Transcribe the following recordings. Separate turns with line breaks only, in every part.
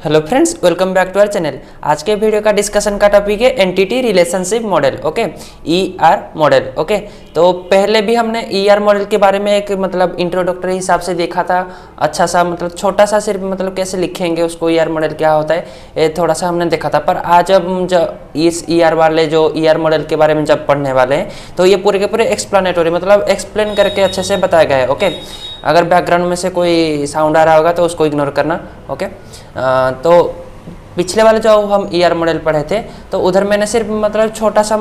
Hello friends, welcome back to our channel. आज के video का डिस्कशन का टॉपिक है entity relationship model. Okay, ER model. Okay, तो पहले भी हमने ईआर मॉडल के बारे में एक इंट्रोडक्टरी हिसाब से देखा था। अच्छा सा छोटा सा सिर्फ कैसे लिखेंगे उसको, ईआर मॉडल क्या होता है, ये थोड़ा सा हमने देखा था। पर आज अब जब इस ईआर वाले जो ईआर मॉडल के बारे में जब पढ़ने वाले हैं तो ये पूरे के पूरे एक्सप्लेनेटरी एक्सप्लेन करके अच्छे से बताया गया है। ओके, अगर बैकग्राउंड में से कोई साउंड आ रहा होगा तो उसको इग्नोर करना। ओके, तो पिछले वाले जो हम ईआर मॉडल पढ़े थे तो उधर मैंने सिर्फ छोटा सा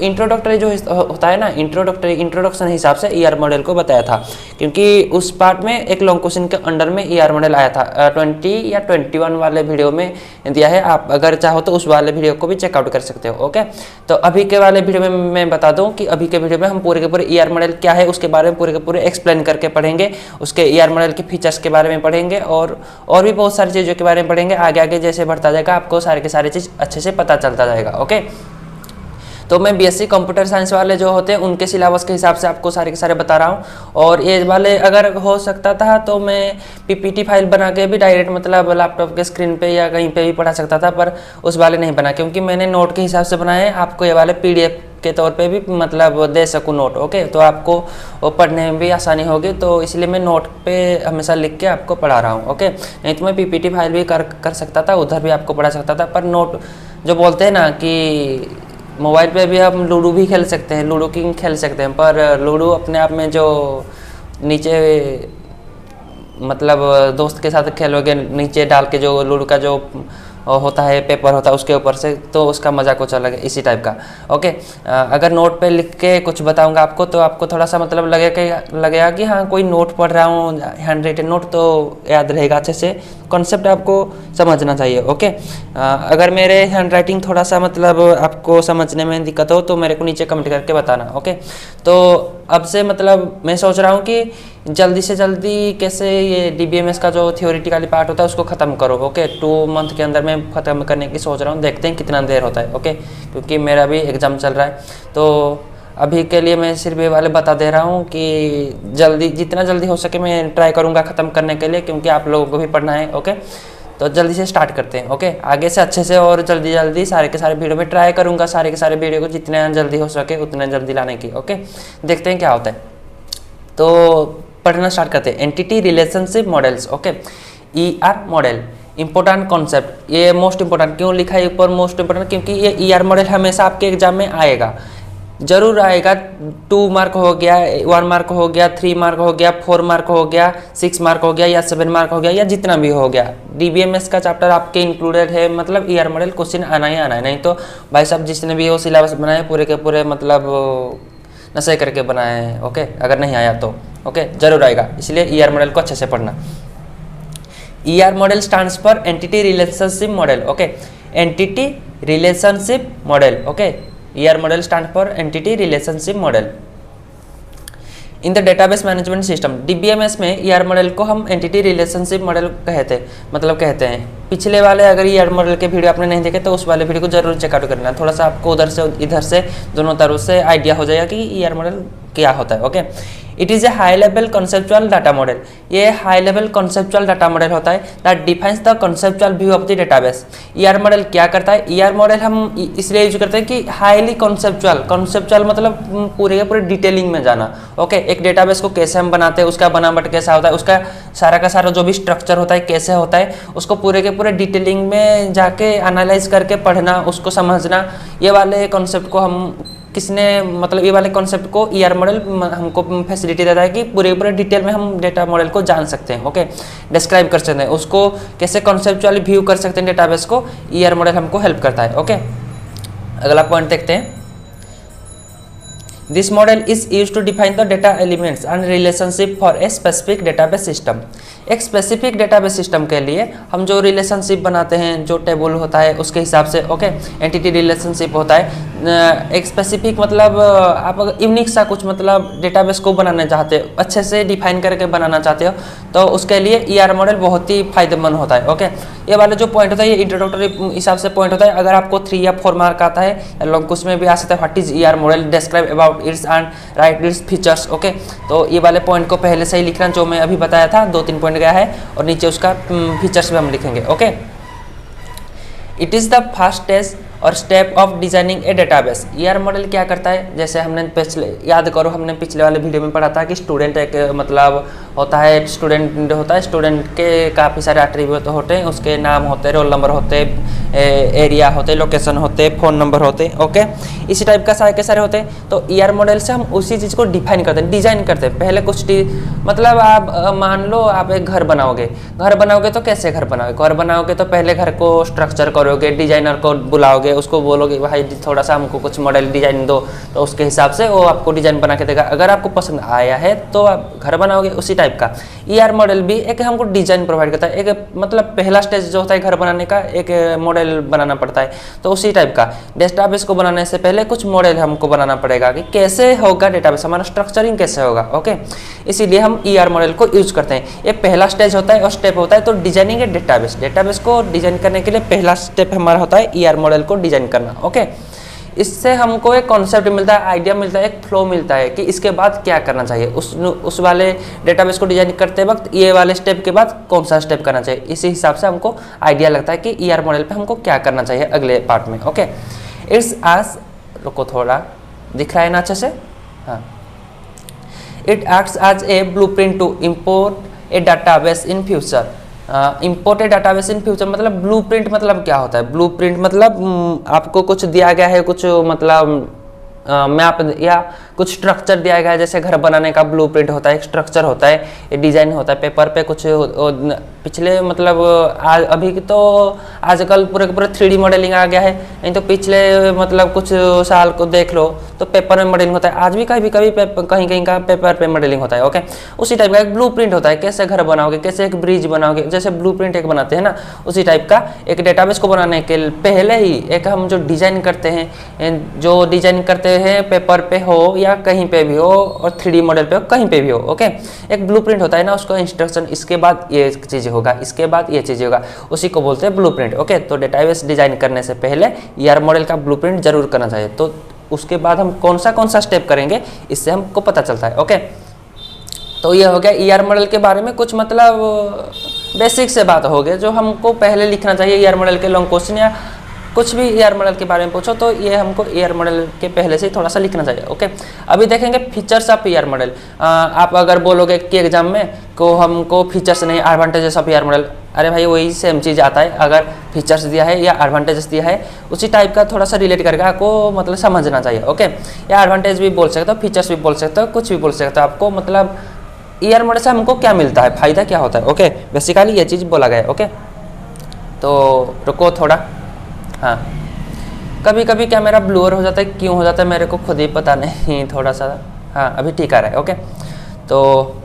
इंट्रोडक्टरी जो होता है ना, इंट्रोडक्शन हिसाब से ईआर मॉडल को बताया था, क्योंकि उस पार्ट में एक लॉन्ग क्वेश्चन के अंडर में ईआर मॉडल आया था। 20 या 21 वाले वीडियो में दिया है, आप अगर चाहो तो उस वाले वीडियो को भी चेकआउट कर सकते हो। ओके, तो अभी के वाले वीडियो में मैं बता दूं कि अभी के वीडियो में हम पूरे के पूरे ईआर मॉडल क्या है उसके बारे में पूरे के पूरे एक्सप्लेन करके पढ़ेंगे। उसके ईआर मॉडल के फीचर्स के बारे में पढ़ेंगे और भी बहुत सारी चीज़ों के बारे में पढ़ेंगे। आगे आगे जैसे बढ़ता जाएगा आपको सारे के सारे चीज़ अच्छे से पता चलता जाएगा। ओके, तो मैं बीएससी कंप्यूटर साइंस वाले जो होते हैं उनके सिलेबस के हिसाब से आपको सारे के सारे बता रहा हूँ। और ये वाले अगर हो सकता था तो मैं पीपीटी फाइल बना के भी डायरेक्ट लैपटॉप के स्क्रीन पे या कहीं पे भी पढ़ा सकता था, पर उस वाले नहीं बना, क्योंकि मैंने नोट के हिसाब से बनाए हैं। आपको ये वाले पीडीएफ के तौर पे भी दे सकूँ नोट। ओके, तो आपको पढ़ने में भी आसानी होगी, तो इसलिए मैं नोट पे हमेशा लिख के आपको पढ़ा रहा हूँ। ओके, नहीं तो मैं पीपीटी फाइल भी कर सकता था, उधर भी आपको पढ़ा सकता था। पर नोट जो बोलते हैं ना कि मोबाइल पे भी हम लूडो भी खेल सकते हैं, लूडो किंग खेल सकते हैं, पर लूडो अपने आप में जो नीचे दोस्त के साथ खेलोगे नीचे डाल के, जो लूडो का जो होता है पेपर होता है उसके ऊपर से, तो उसका मज़ा कुछ अलग है, इसी टाइप का। ओके, अगर नोट पे लिख के कुछ बताऊंगा आपको तो आपको थोड़ा सा लगेगा कि हाँ कोई नोट पढ़ रहा हूँ, हैंड रिटन नोट, तो याद रहेगा अच्छे से, कॉन्सेप्ट आपको समझना चाहिए। ओके, अगर मेरे हैंड राइटिंग थोड़ा सा आपको समझने में दिक्कत हो तो मेरे को नीचे कमेंट करके बताना। ओके, तो अब से मैं सोच रहा हूँ कि जल्दी से जल्दी कैसे ये डीबीएमएस का जो थ्योरेटिकली पार्ट होता है उसको ख़त्म करो। ओके, 2 मंथ के अंदर मैं ख़त्म करने की सोच रहा हूँ, देखते हैं कितना देर होता है। ओके, क्योंकि मेरा भी एग्ज़ाम चल रहा है, तो अभी के लिए मैं सिर्फ ये वाले बता दे रहा हूँ कि जितना जल्दी हो सके मैं ट्राई करूँगा ख़त्म करने के लिए, क्योंकि आप लोगों को भी पढ़ना है। ओके, तो जल्दी से स्टार्ट करते हैं। ओके, आगे से अच्छे से और जल्दी सारे के सारे वीडियो में ट्राई करूँगा, सारे के सारे वीडियो को जितना जल्दी हो सके उतना जल्दी लाने की। ओके, देखते हैं क्या होता है। तो पढ़ना स्टार्ट करते हैं। Entity relationship models. Okay, ER model important concept, ये मोस्ट इंपॉर्टेंट क्यों लिखा है ऊपर मोस्ट इंपॉर्टेंट, क्योंकि ये ईआर मॉडल हमेशा आपके एग्जाम में आएगा, जरूर आएगा। 2 मार्क हो गया, 1 मार्क हो गया, 3 मार्क हो गया, 4 मार्क हो गया, 6 मार्क हो गया या 7 मार्क हो गया, या जितना भी हो गया। डीबीएमएस का चैप्टर आपके इंक्लूडेड है, ईआर मॉडल क्वेश्चन आना ही आना है। नहीं तो भाई साहब जिसने भी वो सिलेबस बनाए पूरे के पूरे नशे करके बनाए हैं। ओके, अगर नहीं आया तो ओके जरूर आएगा, इसलिए ईआर मॉडल को अच्छे से पढ़ना। ER model stands for entity relationship model. Okay, entity relationship model. Okay, ER model stand for entity relationship model in the database management system. DBMS में ईआर मॉडल को हम एंटिटी रिलेशनशिप मॉडल कहते हैं। पिछले वाले अगर ईआर मॉडल के video आपने नहीं देखे तो उस वाले वीडियो को जरूर चेकआउट करना, थोड़ा सा आपको उधर से इधर से दोनों तरफ से आइडिया हो जाएगा कि ईआर मॉडल क्या होता है। Okay, it is a high level conceptual data model. ये high level conceptual data model होता है that defines the conceptual view of the database. ER model क्या करता है? ईआर मॉडल हम इसलिए यूज करते हैं कि हाईली कॉन्सेप्चुअल पूरे के पूरे डिटेलिंग में जाना। ओके, एक डेटाबेस को कैसे हम बनाते हैं, उसका बनावट कैसा होता है, उसका सारा का सारा जो भी स्ट्रक्चर होता है कैसे होता है, उसको पूरे के पूरे डिटेलिंग में जाके एनालाइज करके पढ़ना, उसको समझना। ये वाले कॉन्सेप्ट को हम ये वाले कॉन्सेप्ट को ईआर मॉडल हमको फैसिलिटी देता है कि पूरे डिटेल में हम डेटा मॉडल को जान सकते हैं। ओके, डिस्क्राइब कर सकते हैं, उसको कैसे कॉन्सेप्चुअली व्यू कर सकते हैं डेटाबेस को, ईआर मॉडल हमको हेल्प करता है। ओके, अगला पॉइंट देखते हैं। This model is use to define the data elements and relationship for a specific database system. एक स्पेसिफिक डेटाबेस सिस्टम के लिए हम जो रिलेशनशिप बनाते हैं, जो टेबल होता है उसके हिसाब से ओके एंटिटी रिलेशनशिप होता है। एक स्पेसिफिक आप अगर यूनिक सा कुछ डेटाबेस को बनाना चाहते हो, अच्छे से डिफाइन करके बनाना चाहते हो, तो उसके लिए ईआर मॉडल बहुत ही फायदेमंद होता है। ओके, ये वाला जो पॉइंट होता है ये इंट्रोडक्टरी हिसाब से पॉइंट होता है। अगर आपको 3 या 4 मार्क आता है या लॉन्ग क्वेश्चन में भी आ सकता है, what is ER model, describe about it's and right its features. Okay, तो ये वाले पॉइंट को पहले से ही लिखना, जो मैं अभी बताया था 2-3 पॉइंट गया है, और नीचे उसका फीचर्स भी हम लिखेंगे। Okay, it is the first stage और step of designing a database. ER model क्या करता है, जैसे हमने पिछले याद करो हमने पिछले वाले वीडियो में पढ़ा था कि स्टूडेंट एक मतलब होता है, स्टूडेंट होता है, स्टूडेंट के काफ़ी सारे एट्रीब्यूट होते हैं, उसके नाम होते हैं, रोल नंबर होते हैं, एरिया होते, लोकेशन होते, फ़ोन नंबर होते, ओके, इसी टाइप का सारे के सारे होते हैं। तो ईआर मॉडल से हम उसी चीज़ को डिफाइन करते हैं, डिजाइन करते हैं। पहले कुछ मतलब आप मान लो आप एक घर बनाओगे तो कैसे घर बनाओगे तो पहले घर को स्ट्रक्चर करोगे, डिजाइनर को बुलाओगे, उसको बोलोगे भाई थोड़ा सा हमको कुछ मॉडल डिजाइन दो, तो उसके हिसाब से वो आपको डिजाइन बना के देगा। अगर आपको पसंद आया है तो आप घर बनाओगे। उसी टाइप का ईआर मॉडल भी एक हमको डिजाइन प्रोवाइड करता है। एक मतलब पहला स्टेज जो होता है घर बनाने का, एक मॉडल बनाना पड़ता है। तो उसी टाइप का डेटाबेस को बनाने से पहले कुछ मॉडल हमको बनाना पड़ेगा कि कैसे होगा डेटाबेस, हमारा स्ट्रक्चरिंग कैसे होगा, ओके। इसीलिए हम ईआर मॉडल को यूज करते हैं। ये पहला स्टेज होता है और स्टेप होता है। तो डिजाइनिंग ए डेटाबेस को डिजाइन करने के लिए पहला स्टेप हमारा होता है ईआर मॉडल को डिजाइन करना, ओके। इससे हमको एक कॉन्सेप्ट मिलता है, आइडिया मिलता है, एक फ्लो मिलता है कि इसके बाद क्या करना चाहिए। उस वाले डेटाबेस को डिजाइन करते वक्त ये वाले स्टेप के बाद कौन सा स्टेप करना चाहिए, इसी हिसाब से हमको आइडिया लगता है कि ईआर मॉडल पे हमको क्या करना चाहिए अगले पार्ट में, ओके। इट्स आज रुको थोड़ा दिख रहा है ना अच्छे से, हाँ। It acts as a blueprint to import a database in future. Imported database in future मतलब ब्लूप्रिंट मतलब क्या होता है। ब्लूप्रिंट मतलब आपको कुछ दिया गया है, कुछ मतलब मैप या कुछ स्ट्रक्चर दिया गया है। जैसे घर बनाने का ब्लूप्रिंट होता है, एक स्ट्रक्चर होता है, ये डिजाइन होता है पेपर पे। कुछ पिछले मतलब अभी तो आजकल पूरे पूरे 3D मॉडलिंग आ गया है, नहीं तो पिछले मतलब कुछ साल को देख लो तो पेपर में मॉडलिंग होता है। आज भी कभी कहीं कहीं का पेपर पे मॉडलिंग होता है, ओके। उसी टाइप का एक ब्लूप्रिंट होता है, कैसे घर बनाओगे, कैसे एक ब्रिज बनाओगे, जैसे ब्लूप्रिंट एक बनाते हैं ना, उसी टाइप का एक डेटाबेस को बनाने के पहले ही एक हम जो डिजाइन करते हैं पेपर पे हो या कहीं पे भी हो, और 3D मॉडल पे हो, कहीं पे भी हो, ओके। एक ब्लूप्रिंट होता है ना, उसका इंस्ट्रक्शन, इसके बाद ये चीज़ होगा, इसके बाद ये चीज़ होगा, उसी को बोलते हैं ब्लूप्रिंट, ओके। तो डेटाबेस डिजाइन करने से पहले ईआर मॉडल का ब्लूप्रिंट जरूर करना चाहिए। तो उसके बाद हम कौन सा स्टेप करेंगे इससे हमको पता चलता है, ओके। तो ये हो गया ईआर मॉडल के बारे में कुछ मतलब बेसिक से बात हो गई जो हमको पहले लिखना चाहिए। ईआर मॉडल के लॉन्ग क्वेश्चन या कुछ भी ईआर मॉडल के बारे में पूछो तो ये हमको ईआर मॉडल के पहले से ही थोड़ा सा लिखना चाहिए, ओके। अभी देखेंगे फीचर्स ऑफ ईआर मॉडल। आप अगर बोलोगे कि एग्जाम में को हमको फीचर्स नहीं, एडवांटेजेस ऑफ ईआर मॉडल, अरे भाई वही सेम चीज़ आता है। अगर फीचर्स दिया है या एडवांटेजेस दिया है उसी टाइप का थोड़ा सा रिलेट करके आपको मतलब समझना चाहिए, ओके। या एडवांटेज भी बोल सकते हो, फीचर्स भी बोल सकते हो, कुछ भी बोल सकते हो। आपको मतलब ईआर मॉडल से हमको क्या मिलता है, फायदा क्या होता है, ओके। बेसिकली ये चीज़ बोला गया है, ओके। तो रुको थोड़ा, हाँ। कभी कभी क्या मेरा ब्लूअर हो जाता है, क्यों हो जाता है मेरे को खुद ही पता नहीं, थोड़ा सा, हाँ अभी ठीक आ रहा है, ओके। तो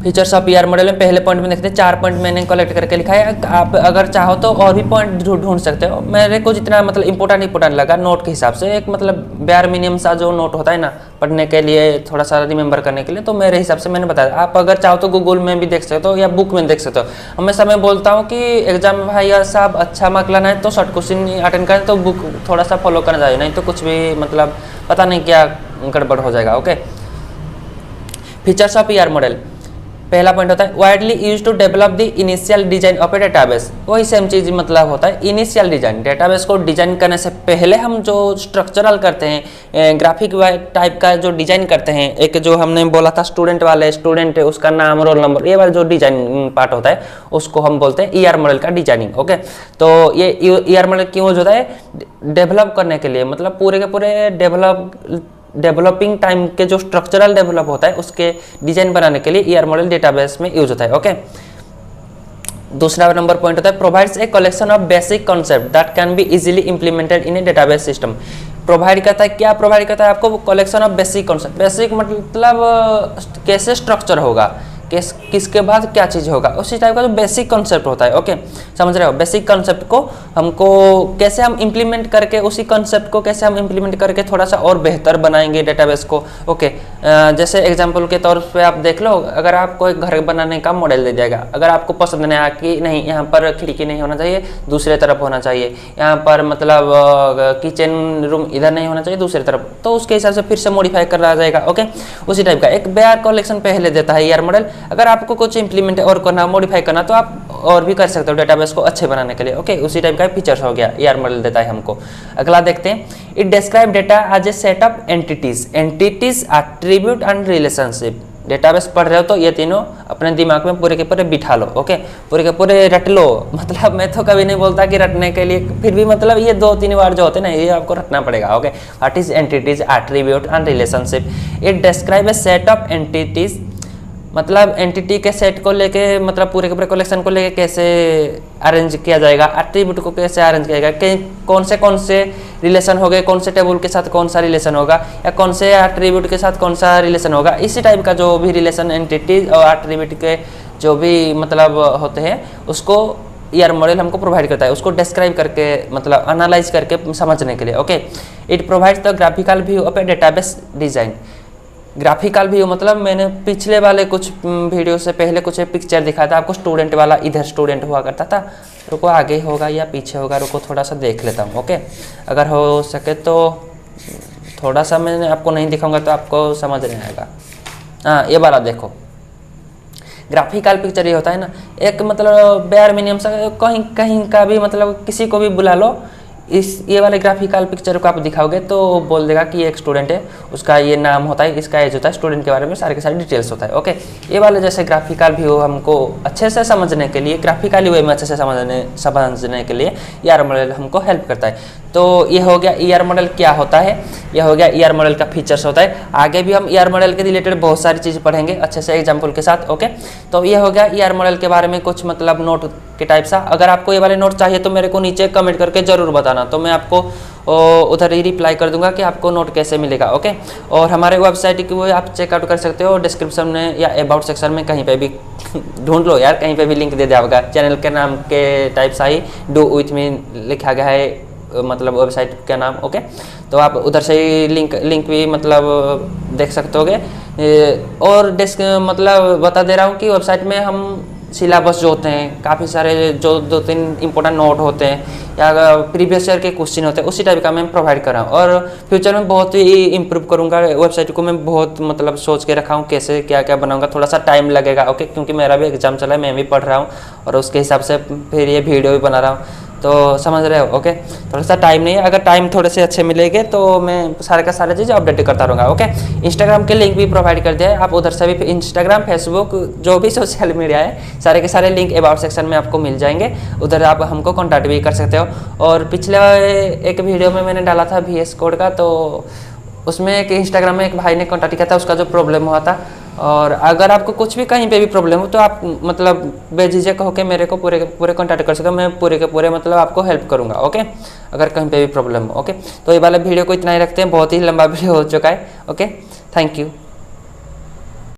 फीचर्स ऑफ ईआर मॉडल में पहले पॉइंट में देखते हैं, 4 पॉइंट मैंने कलेक्ट करके लिखा है। आप अगर चाहो तो और भी पॉइंट ढूंढ सकते हो। मेरे को जितना मतलब इंपॉर्टेंट लगा नोट के हिसाब से, एक मतलब बेयर मिनिमम सा जो नोट होता है ना पढ़ने के लिए, थोड़ा सा रिमेंबर करने के लिए, तो मेरे हिसाब से मैंने बताया। आप अगर चाहो तो गूगल में भी देख सकते हो या बुक में देख सकते हो। हमेशा मैं बोलता हूँ कि एग्जाम में भाई साहब अच्छा मार्क लाना है तो शॉर्ट क्वेश्चन अटेंड करें, तो बुक थोड़ा सा फॉलो करना चाहिए, नहीं तो कुछ भी मतलब पता नहीं क्या गड़बड़ हो जाएगा, okay. Features of ER model, पहला पॉइंट होता है widely use to develop the initial design of a database. वही सेम चीज मतलब होता है इनिशियल डिजाइन। डेटाबेस को डिजाइन करने से पहले हम जो स्ट्रक्चरल करते हैं, ग्राफिक टाइप का जो डिजाइन करते हैं, एक जो हमने बोला था स्टूडेंट है उसका नाम रोल नंबर, ये वाला जो डिजाइन पार्ट होता है उसको हम बोलते हैं ईआर मॉडल का डिजाइनिंग, ओके। तो ये ईआर मॉडल क्यों यूज होता है, डेवलप करने के लिए, मतलब पूरे के पूरे डेवलपिंग टाइम के जो स्ट्रक्चरल डेवलप होता है उसके डिजाइन बनाने के लिए ईआर मॉडल डेटाबेस में यूज होता है, ओके। दूसरा नंबर पॉइंट होता है provides a collection of basic concept that can be easily implemented in A database system. Provide करता है, क्या प्रोवाइड करता है आपको, collection of basic concept. Basic मतलब कैसे स्ट्रक्चर होगा, किसके बाद क्या चीज़ होगा, उसी टाइप का जो बेसिक कॉन्सेप्ट होता है, ओके। समझ रहे हो, बेसिक कॉन्सेप्ट को हमको कैसे हम इंप्लीमेंट करके, उसी कॉन्सेप्ट को कैसे हम इंप्लीमेंट करके थोड़ा सा और बेहतर बनाएंगे डेटाबेस को, ओके। जैसे एग्जांपल के तौर पे आप देख लो, अगर आपको एक घर बनाने का मॉडल दे जाएगा, अगर आपको पसंद नहीं आया कि नहीं यहाँ पर खिड़की नहीं होना चाहिए, दूसरे तरफ होना चाहिए, यहाँ पर मतलब किचन रूम इधर नहीं होना चाहिए, दूसरी तरफ, तो उसके हिसाब से फिर से मॉडिफाई करा जाएगा। ओके, उसी टाइप का एक बेयर कलेक्शन पहले देता है ईआर मॉडल। अगर आपको कुछ इंप्लीमेंट और करना, मॉडिफाई करना, तो आप और भी कर सकते हो डेटाबेस को अच्छे बनाने के लिए। ओके, उसी टाइप का फीचर्स हो गया ईआर मॉडल देता है हमको। अगला देखते हैं, it describe data as a set of entities, attribute and relationship. Database पढ़ रहे हो तो ये तीनों अपने दिमाग में पूरे के पूरे बिठा लो। ओके, पूरे के पूरे रट लो। मतलब मैं तो कभी नहीं बोलता कि रटने के लिए, फिर भी मतलब ये 2-3 बार जो होते हैं ना, ये आपको रटना पड़ेगा। Okay, what is entities, attribute and relationship. It describe A set of entities, मतलब एंटिटी के सेट को लेके, मतलब पूरे के पूरे कलेक्शन को लेके कैसे अरेंज किया जाएगा, एट्रीब्यूट को कैसे अरेंज किया जाएगा, कि कौन से रिलेशन हो गए, कौन से टेबल के साथ कौन सा रिलेशन होगा, या कौन से एट्रीब्यूट के साथ कौन सा रिलेशन होगा। इसी टाइप का जो भी रिलेशन एंटिटी और एट्रीब्यूट के जो भी मतलब होते हैं, उसको ईआर मॉडल हमको प्रोवाइड करता है, उसको डिस्क्राइब करके, मतलब एनालाइज करके समझने के लिए। Okay, it provides the graphical view of a database design. Graphical view मतलब मैंने पिछले वाले कुछ वीडियो से पहले कुछ पिक्चर दिखाया था आपको, स्टूडेंट वाला, इधर स्टूडेंट हुआ करता था। रुको, आगे होगा या पीछे होगा, रुको थोड़ा सा देख लेता हूँ। ओके, अगर हो सके तो थोड़ा सा मैं आपको नहीं दिखाऊंगा तो आपको समझ नहीं आएगा। हाँ, ये वाला देखो, ग्राफिकल पिक्चर ये होता है ना, एक मतलब बेयर मिनिमम सा, कहीं कहीं का भी मतलब किसी को भी बुला लो, ये वाले ग्राफिकल पिक्चर को आप दिखाओगे तो बोल देगा कि ये एक स्टूडेंट है, उसका ये नाम होता है, इसका एज होता है, स्टूडेंट के बारे में सारे के सारे डिटेल्स होता है। ओके, ये वाले जैसे ग्राफिकल व्यू हमको अच्छे से समझने के लिए, ग्राफिकली वे में अच्छे से समझने के लिए ईआर मॉडल हमको हेल्प करता है। तो ये हो गया ईआर मॉडल क्या होता है, यह हो गया ईआर मॉडल का फीचर्स होता है। आगे भी हम ईआर मॉडल के रिलेटेड बहुत सारी चीज़ पढ़ेंगे अच्छे से एग्जाम्पल के साथ। ओके, तो ये हो गया ईआर मॉडल के बारे में कुछ मतलब नोट के टाइप सा। अगर आपको ये वाले नोट चाहिए तो मेरे को नीचे कमेंट करके जरूर बताना, तो मैं आपको उधर ही रिप्लाई कर दूंगा कि आपको नोट कैसे मिलेगा। ओके, और हमारे वेबसाइट की वो आप चेकआउट कर सकते हो, डिस्क्रिप्शन में या अबाउट सेक्शन में कहीं पे भी ढूंढ लो यार, कहीं पे भी लिंक दे दिया होगा। चैनल के नाम के टाइप सा ही डू विथ मी लिखा गया है, मतलब वेबसाइट का नाम। ओके, तो आप उधर से ही लिंक भी मतलब देख सकते होगे। और मतलब बता दे रहा हूँ कि वेबसाइट में हम सिलेबस जो होते हैं, काफ़ी सारे जो 2-3 इंपॉर्टेंट नोट होते हैं या प्रीवियस ईयर के क्वेश्चन होते हैं, उसी टाइप का मैं प्रोवाइड कर रहा हूँ। और फ्यूचर में बहुत ही इंप्रूव करूँगा वेबसाइट को, मैं बहुत मतलब सोच के रखा हूँ कैसे क्या क्या बनाऊँगा। थोड़ा सा टाइम लगेगा। ओके, क्योंकि मेरा भी एग्जाम चला है, मैं भी पढ़ रहा हूँ और उसके हिसाब से फिर ये वीडियो भी बना रहा हूँ, तो समझ रहे हो। ओके, थोड़ा सा टाइम नहीं है, अगर टाइम थोड़े से अच्छे मिलेंगे तो मैं सारे का सारे चीज़ अपडेट करता रहूँगा। ओके, इंस्टाग्राम के लिंक भी प्रोवाइड कर दिया है, आप उधर से भी इंस्टाग्राम, फेसबुक, जो भी सोशल मीडिया है, सारे के सारे लिंक अबाउट सेक्शन में आपको मिल जाएंगे, उधर आप हमको कॉन्टैक्ट भी कर सकते हो। और पिछले एक वीडियो में मैंने डाला था VS कोड का, तो उसमें एक इंस्टाग्राम में एक भाई ने कॉन्टैक्ट किया था, उसका जो प्रॉब्लम हुआ था। और अगर आपको कुछ भी कहीं पे भी प्रॉब्लम हो तो आप मतलब बेझिझक होकर मेरे को पूरे कॉन्टैक्ट कर सकते हो, मैं पूरे के पूरे मतलब आपको हेल्प करूंगा। ओके, अगर कहीं पे भी प्रॉब्लम हो। ओके, तो ये वाला वीडियो को इतना ही रखते हैं, बहुत ही लंबा वीडियो हो चुका है। Okay, thank you.